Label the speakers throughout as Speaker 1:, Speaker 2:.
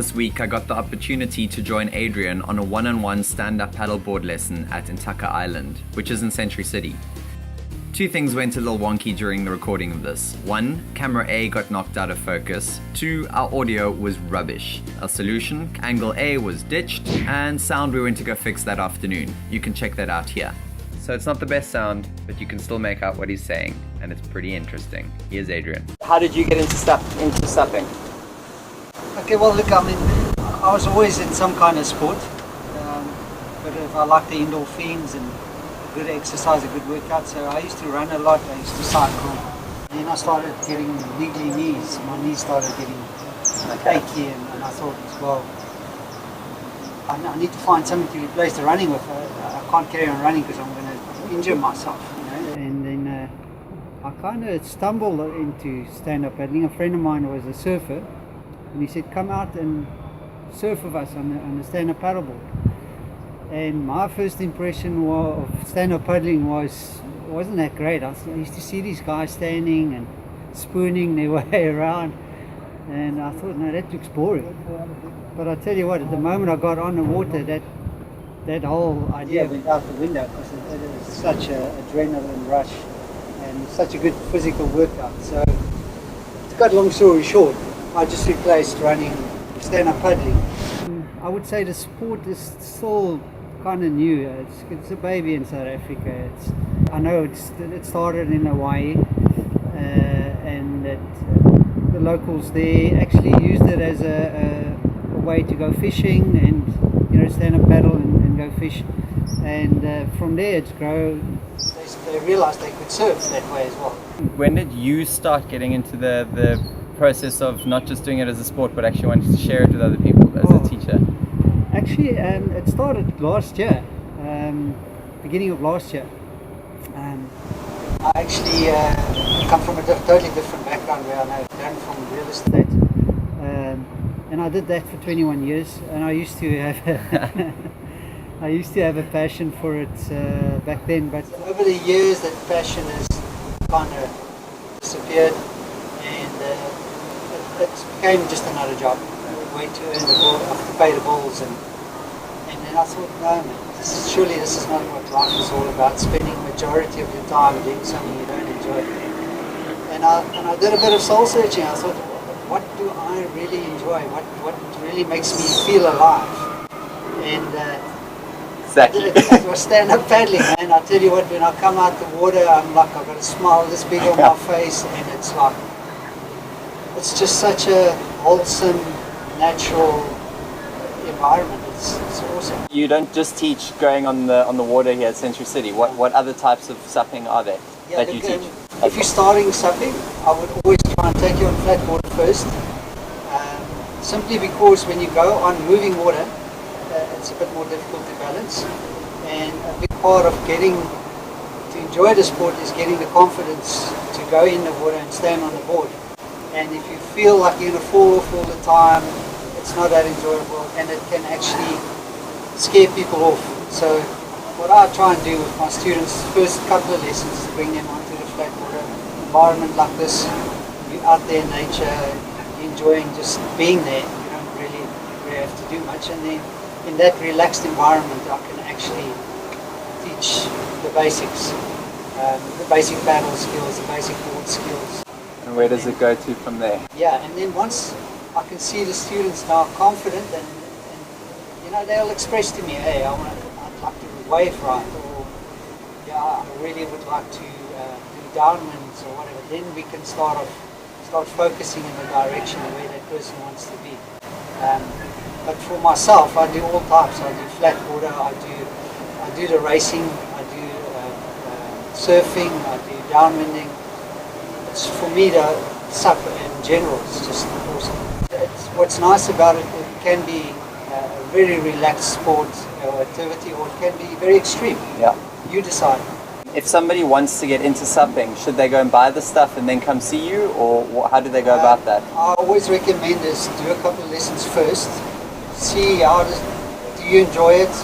Speaker 1: this week I got the opportunity to join Adrian on a one-on-one stand-up paddleboard lesson at Intaka Island, which is in Century City. Two things went a little wonky during the recording of this. One, camera A got knocked out of focus. Two, our audio was rubbish. Our solution, angle A was ditched, and sound we went to go fix that afternoon. You can check that out here. So it's not the best sound, but you can still make out what he's saying, and it's pretty interesting. Here's Adrian. How did you get into supping?
Speaker 2: Okay, well look, I mean, I was always in some kind of sport, but if I like the endorphins and good exercise, a good workout, so I used to run a lot, I used to cycle, and then I started getting niggly knees. My knees started getting achy, and I thought, well, I need to find something to replace the running with. I can't carry on running because I'm going to injure myself, you know. And then I kind of stumbled into stand-up paddling. A friend of mine was a surfer, and he said, come out and surf with us on the stand-up paddleboard. And my first impression of stand-up paddling wasn't that great. I used to see these guys standing and spooning their way around, and I thought, no, that looks boring. But I tell you what, at the moment I got on the water, that whole idea went out the window, because it is such an adrenaline rush and such a good physical workout. So to cut long story short, I just replaced running with stand-up paddling. I would say the sport is still kind of new. It's a baby in South Africa. I know it started in Hawaii, and that the locals there actually used it as a way to go fishing and, you know, stand up paddle and go fish. And from there it's grown. They realized they could surf that way as well.
Speaker 1: When did you start getting into the process of not just doing it as a sport, but actually wanting to share it with other people as a teacher?
Speaker 2: Actually, it started last year, beginning of last year. I actually come from a totally different background, where I learned from real estate, and I did that for 21 years. And I used to have a passion for it back then, but over the years that passion has kind of disappeared, and it became just another job, a way to earn the bill, to pay the bills, and then I thought, no man, surely this is not what life is all about, spending majority of your time doing something you don't enjoy. And I did a bit of soul searching. I thought, what do I really enjoy? What really makes me feel alive? And
Speaker 1: exactly.
Speaker 2: It was stand-up paddling, man. I tell you what, when I come out the water, I'm like, I've got a smile this big on my face, and it's like, it's just such a wholesome, natural environment. It's awesome.
Speaker 1: You don't just teach going on the water here at Century City. What other types of supping are there that you teach?
Speaker 2: If you're starting supping, I would always try and take you on flat water first, simply because when you go on moving water, it's a bit more difficult to balance, and a big part of getting to enjoy the sport is getting the confidence to go in the water and stand on the board. And if you feel like you're going to fall off all the time, it's not that enjoyable, and it can actually scare people off. So what I try and do with my students, first couple of lessons, is bring them onto the flat water environment like this. You're out there in nature, you're enjoying just being there. You don't really have to do much, and then in that relaxed environment I can actually teach the basics, the basic paddle skills, the basic board skills.
Speaker 1: And where does it go to from there?
Speaker 2: Yeah, and then once I can see the students now confident, and you know, they'll express to me, hey, I'd like to wave right, or yeah, I really would like to do downwinds or whatever. Then we can start focusing in the direction where that person wants to be. But for myself, I do all types. I do flat water, I do the racing, I do surfing, I do downwinding. It's, for me, the SUP in general is just awesome. What's nice about it, it can be a very relaxed sport or activity, or it can be very extreme.
Speaker 1: Yeah.
Speaker 2: You decide.
Speaker 1: If somebody wants to get into supping, should they go and buy the stuff and then come see you, or how do they go about that?
Speaker 2: I always recommend is do a couple of lessons first. See do you enjoy it.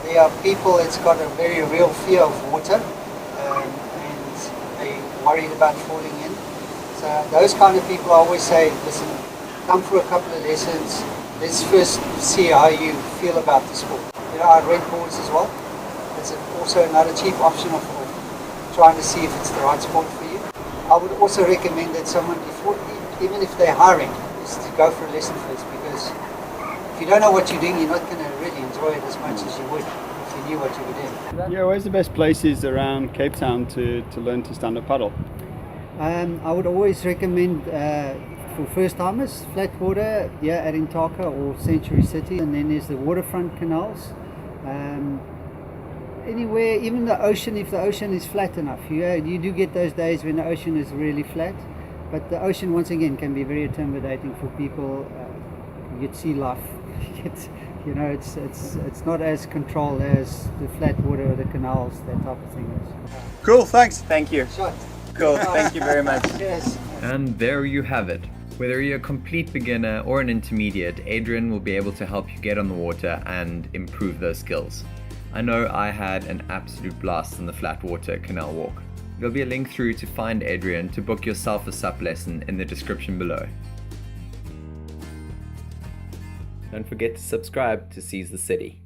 Speaker 2: There are people that's got a very real fear of water, and they're worried about falling in. So those kind of people, I always say, listen, come for a couple of lessons, let's first see how you feel about the sport. You know, I rent boards as well. It's also another cheap option of trying to see if it's the right sport for you. I would also recommend that someone, before, even if they're hiring, is to go for a lesson first, because if you don't know what you're doing, you're not going to really enjoy it as much as you would if you knew what you were doing.
Speaker 3: Yeah, where's the best places around Cape Town to learn to stand up paddle?
Speaker 2: I would always recommend for first timers, Flatwater, at Intaka or Century City, and then there's the waterfront canals. Anywhere, even the ocean, if the ocean is flat enough. You do get those days when the ocean is really flat, but the ocean once again can be very intimidating for people. You get sea life. It's not as controlled as the flat water or the canals, that type of thing is.
Speaker 3: Cool, thanks.
Speaker 1: Thank you.
Speaker 2: Shot.
Speaker 1: Cool, thank you very much.
Speaker 2: Yes.
Speaker 1: And there you have it. Whether you're a complete beginner or an intermediate, Adrian will be able to help you get on the water and improve those skills. I know I had an absolute blast on the Flatwater Canal Walk. There'll be a link through to find Adrian to book yourself a SUP lesson in the description below. Don't forget to subscribe to Seize the City.